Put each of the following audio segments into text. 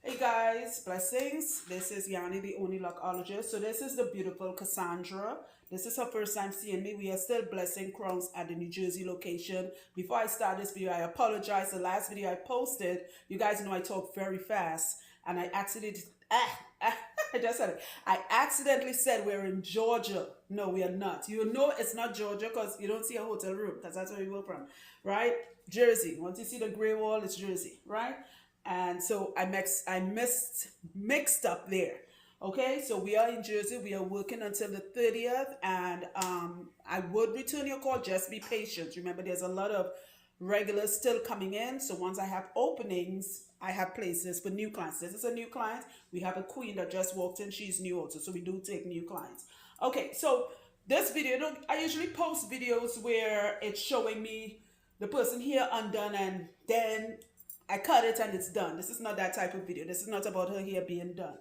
Hey guys, blessings. This is Yanni, the only lockologist. So this is the beautiful Cassandra. This is her first time seeing me. We are still blessing crowns at the New Jersey location. Before I start this video, I apologize. The last video I posted, you guys know I talk very fast, and I accidentally I just said it. I accidentally said we're in Georgia. No, we are not. You know it's not Georgia because you don't see a hotel room because that's where we were from, right? Jersey. Once you see the gray wall, it's Jersey, right? And so mixed up there. Okay, so we are in Jersey. We are working until the 30th, and I would return your call. Just be patient. Remember, there's a lot of regulars still coming in. So once I have openings, I have places for new clients. This is a new client. We have a queen that just walked in. She's new also, so we do take new clients. Okay, so this video, I usually post videos where it's showing me the person here undone, and then I cut it and it's done. This is not that type of video. This is not about her hair being done.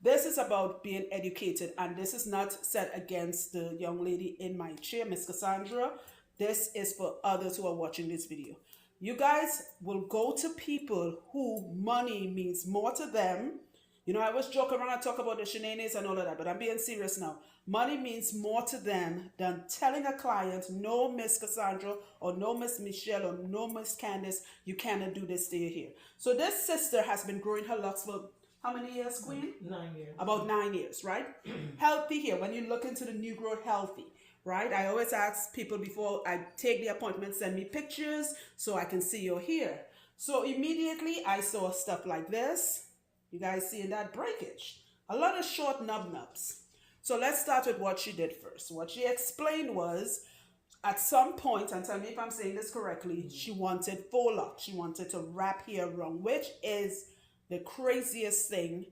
This is about being educated, and this is not set against the young lady in my chair, Miss Cassandra. This is for others who are watching this video. You guys will go to people who money means more to them. You know, I was joking around, I talk about the shenanigans and all of that, but I'm being serious now. Money means more to them than telling a client, no, Miss Cassandra, or no, Miss Michelle, or no, Miss Candace, you cannot do this, stay here. So this sister has been growing her locks for how many years, Queen? 9 years. About 9 years, right? Healthy here. When you look into the new growth, healthy, right? I always ask people before I take the appointment, send me pictures so I can see your hair. So immediately I saw stuff like this. You guys seeing that breakage? A lot of short nubs. So let's start with what she did first. What she explained was, at some point, and tell me if I'm saying this correctly, she wanted faux lock. She wanted to wrap hair around, which is the craziest thing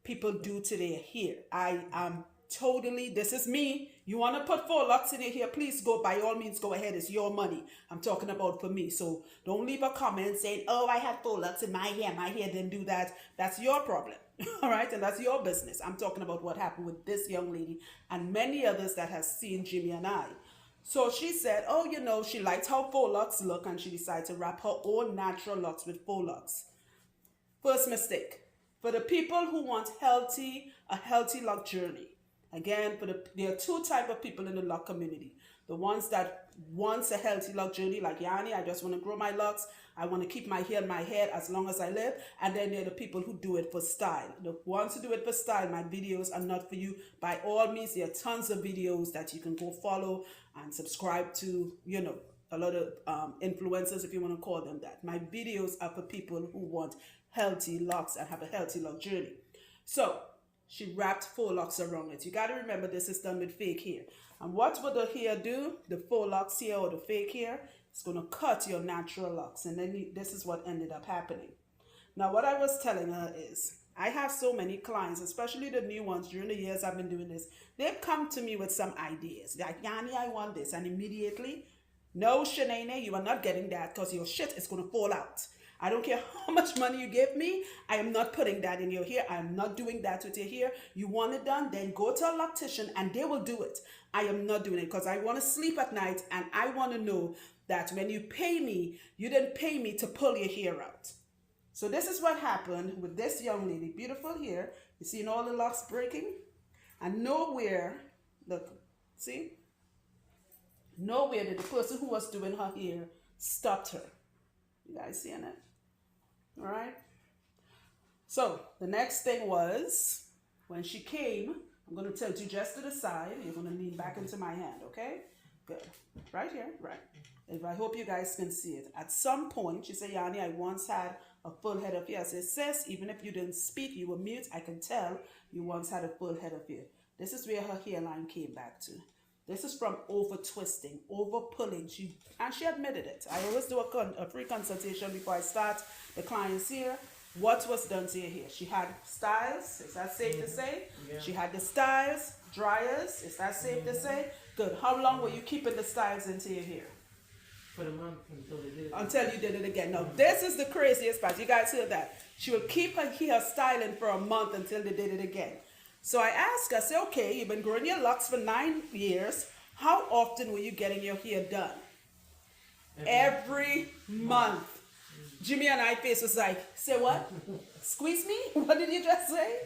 people do to their hair. I am totally, this is me. You want to put faux locks in your hair, please go, by all means, go ahead. It's your money. I'm talking about for me. So don't leave a comment saying, oh, I had faux locks in my hair didn't do that. That's your problem. All right, and that's your business. I'm talking about what happened with this young lady and many others that has seen Jimmy and I. So she said, oh, you know, she liked how faux locks look, and she decided to wrap her own natural locks with faux locks. First mistake. For the people who want a healthy lock journey. Again, there are two types of people in the lock community. The ones that wants a healthy lock journey, like Yanni, I just want to grow my locks. I want to keep my hair in my head as long as I live. And then there are the people who do it for style. The ones who do it for style, my videos are not for you. By all means, there are tons of videos that you can go follow and subscribe to, you know, a lot of influencers, if you want to call them that. My videos are for people who want healthy locks and have a healthy lock journey. So she wrapped faux locks around it. You got to remember, this is done with fake hair. And what will the hair do? The faux locks here, or the fake hair, it's going to cut your natural locks. And then this is what ended up happening. Now, what I was telling her is, I have so many clients, especially the new ones, during the years I've been doing this. They've come to me with some ideas. They're like, Yanni, I want this. And immediately, no, Shanae, you are not getting that because your shit is going to fall out. I don't care how much money you give me. I am not putting that in your hair. I am not doing that with your hair. You want it done, then go to a loctician and they will do it. I am not doing it because I want to sleep at night, and I want to know that when you pay me, you didn't pay me to pull your hair out. So this is what happened with this young lady. Beautiful hair. You see all the locks breaking? And nowhere, look, see? Nowhere did the person who was doing her hair stopped her. You guys seeing it? All right. So the next thing was, when she came, I'm going to tilt you just to the side. You're going to lean back into my hand, okay? Good. Right here, right. If I hope you guys can see it. At some point, she said, Yanni, I once had a full head of hair. I said, sis, even if you didn't speak, you were mute, I can tell you once had a full head of hair. This is where her hairline came back to. This is from over twisting, over pulling. She admitted it. I always do a free consultation before I start the client's hair. What was done to your hair? She had styles. Is that safe to say? Yeah. She had the styles, dryers. Is that safe to say? Good. How long were you keeping the styles into your hair? For a month until they did it. Until you did it again. Now, this is the craziest part. You guys hear that? She will keep her hair styling for a month until they did it again. So I asked her, I said, okay, you've been growing your locks for 9 years. How often were you getting your hair done? Every month. Jimmy and I face was like, say what? Squeeze me? What did you just say?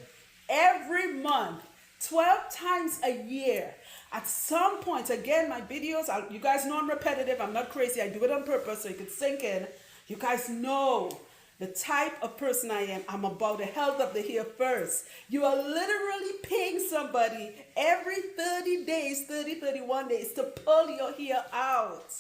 Every month, 12 times a year. At some point, again, my videos, you guys know I'm repetitive. I'm not crazy. I do it on purpose so it can sink in. You guys know the type of person I am. I'm about the health of the hair first. You are literally paying somebody every 30 days, 31 days to pull your hair out.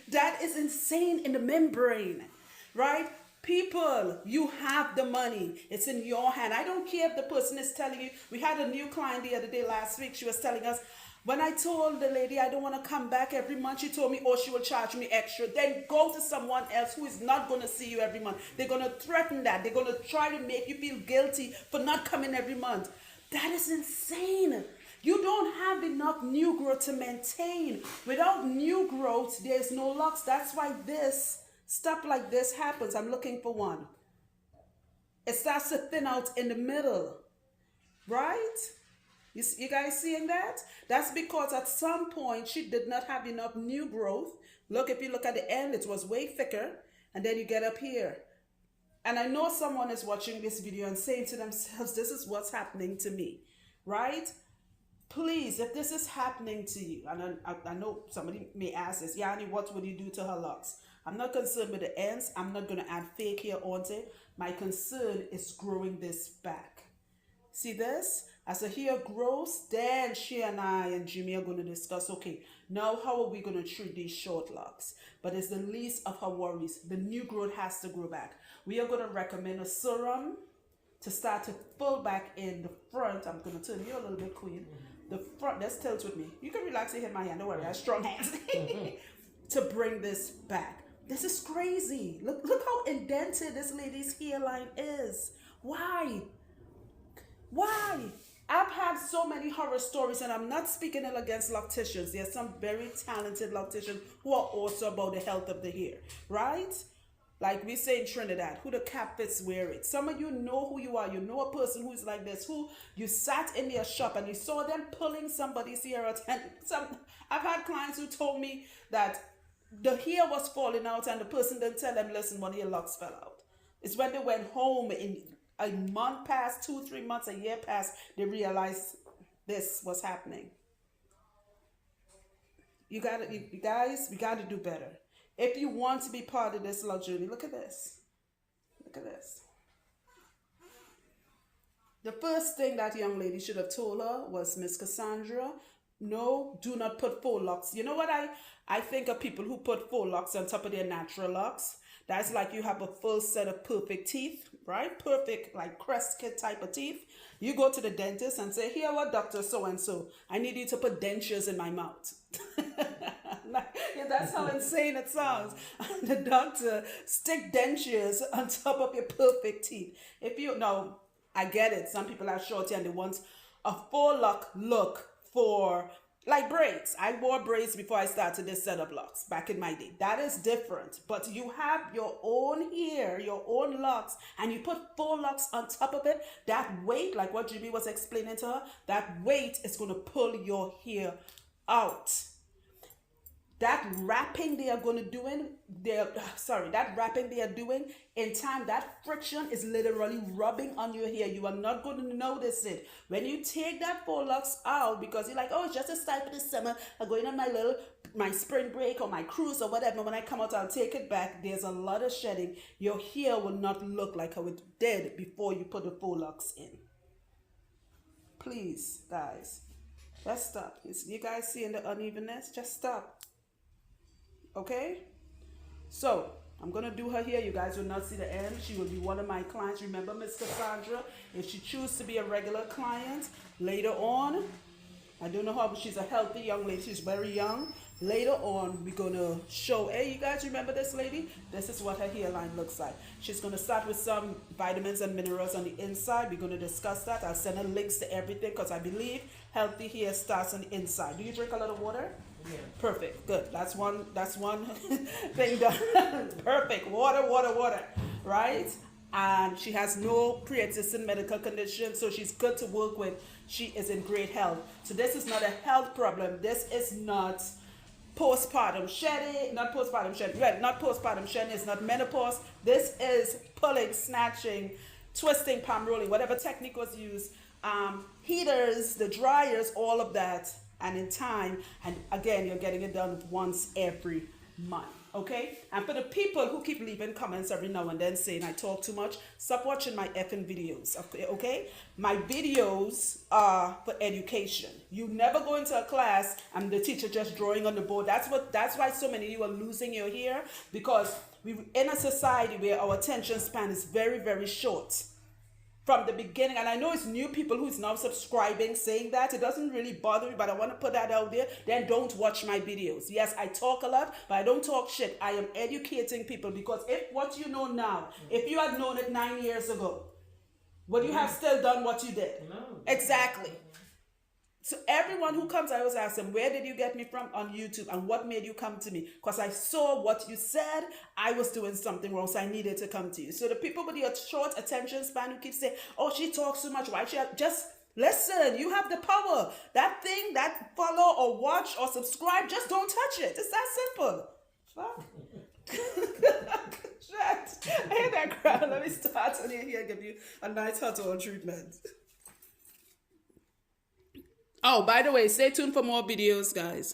That is insane in the membrane, right? People, you have the money. It's in your hand. I don't care if the person is telling you. We had a new client the other day last week. She was telling us, when I told the lady I don't want to come back every month, she told me, oh, she will charge me extra. Then go to someone else who is not going to see you every month. They're going to threaten that. They're going to try to make you feel guilty for not coming every month. That is insane. You don't have enough new growth to maintain. Without new growth, there's no locks. That's why this stuff like this happens. I'm looking for one. It starts to thin out in the middle, right? You guys seeing that? That's because at some point she did not have enough new growth. Look, if you look at the end, it was way thicker. And then you get up here. And I know someone is watching this video and saying to themselves, this is what's happening to me, right? Please, if this is happening to you, and I know somebody may ask this, Yanni, what would you do to her locks? I'm not concerned with the ends. I'm not going to add fake hair onto it. My concern is growing this back. See this? As the hair grows, then she and I and Jimmy are going to discuss, okay, now how are we going to treat these short locks? But it's the least of her worries. The new growth has to grow back. We are going to recommend a serum to start to pull back in the front. I'm going to turn you a little bit, Queen. The front, let's tilt with me. You can relax and hit my hand. Don't worry, I have strong hands. To bring this back. This is crazy. Look how indented this lady's hairline is. Why? Why? I've had so many horror stories, and I'm not speaking ill against locticians. There's some very talented locticians who are also about the health of the hair, right? Like we say in Trinidad, who the cap fits, wear it. Some of you know who you are. You know a person who's like this, who you sat in their shop and you saw them pulling somebody's hair out. And I've had clients who told me that the hair was falling out and the person didn't tell them, listen, one of your locks fell out. It's when they went home in a month passed, 2-3 months, a year passed, they realized this was happening. You guys, we gotta do better. If you want to be part of this love journey, look at this. Look at this. The first thing that young lady should have told her was, Miss Cassandra, no, do not put faux locks. You know what I think of people who put faux locks on top of their natural locks? That's like you have a full set of perfect teeth, right? Perfect, like crest kid type of teeth. You go to the dentist and say, here, what, doctor so-and-so, I need you to put dentures in my mouth. Yeah, that's how insane it sounds. The doctor stick dentures on top of your perfect teeth. If you know, I get it. Some people are shorty and they want a faux lock look for like braids. I wore braids before I started this set of locks back in my day. That is different. But you have your own hair, your own locks, and you put faux locks on top of it. That weight, like what Jimmy was explaining to her, that weight is going to pull your hair out. That wrapping they are going to doing, that wrapping they are doing, in time, that friction is literally rubbing on your hair. You are not going to notice it. When you take that faux locks out, because you're like, oh, it's just a style for the summer, I'm going on my spring break or my cruise or whatever. When I come out, I'll take it back. There's a lot of shedding. Your hair will not look like how it did before you put the faux locks in. Please, guys, let's stop. You guys seeing the unevenness? Just stop. Okay, so I'm gonna do her here. You guys will not see the end. She will be one of my clients. Remember, Miss Cassandra, if she chooses to be a regular client later on, I don't know how, but she's a healthy young lady. She's very young. Later on, we're gonna show, hey, you guys remember this lady? This is what her hairline looks like. She's gonna start with some vitamins and minerals on the inside. We're gonna discuss that. I'll send her links to everything because I believe healthy hair starts on the inside. Do you drink a lot of water? Yeah. Perfect. Good. That's one thing done. Perfect. Water. Right? And she has no pre-existing medical condition, so she's good to work with. She is in great health. So this is not a health problem. This is not postpartum shedding, not postpartum shedding, right, not postpartum shedding, it's not menopause. This is pulling, snatching, twisting, palm rolling, whatever technique was used, heaters, the dryers, all of that, and in time, and again, you're getting it done once every month. Okay, and for the people who keep leaving comments every now and then saying I talk too much, stop watching my effing videos. Okay, my videos are for education. You never go into a class and the teacher just drawing on the board. That's why so many of you are losing your hair, because we're in a society where our attention span is very, very short from the beginning. And I know it's new people who's now subscribing saying that. It doesn't really bother me, but I want to put that out there. Then don't watch my videos. Yes, I talk a lot, but I don't talk shit. I am educating people, because if what you know now, if you had known it 9 years ago, would you have still done what you did? No. Exactly. So everyone who comes, I always ask them, where did you get me from on YouTube, and what made you come to me? Because I saw what you said, I was doing something wrong, so I needed to come to you. So the people with your short attention span who keep saying, oh, she talks too much, why she just listen, you have the power. That thing, that follow or watch or subscribe, just don't touch it. It's that simple. Fuck. Shit. I hear that crowd. Let me start on here and give you a nice hot oil treatment. Oh, by the way, stay tuned for more videos, guys.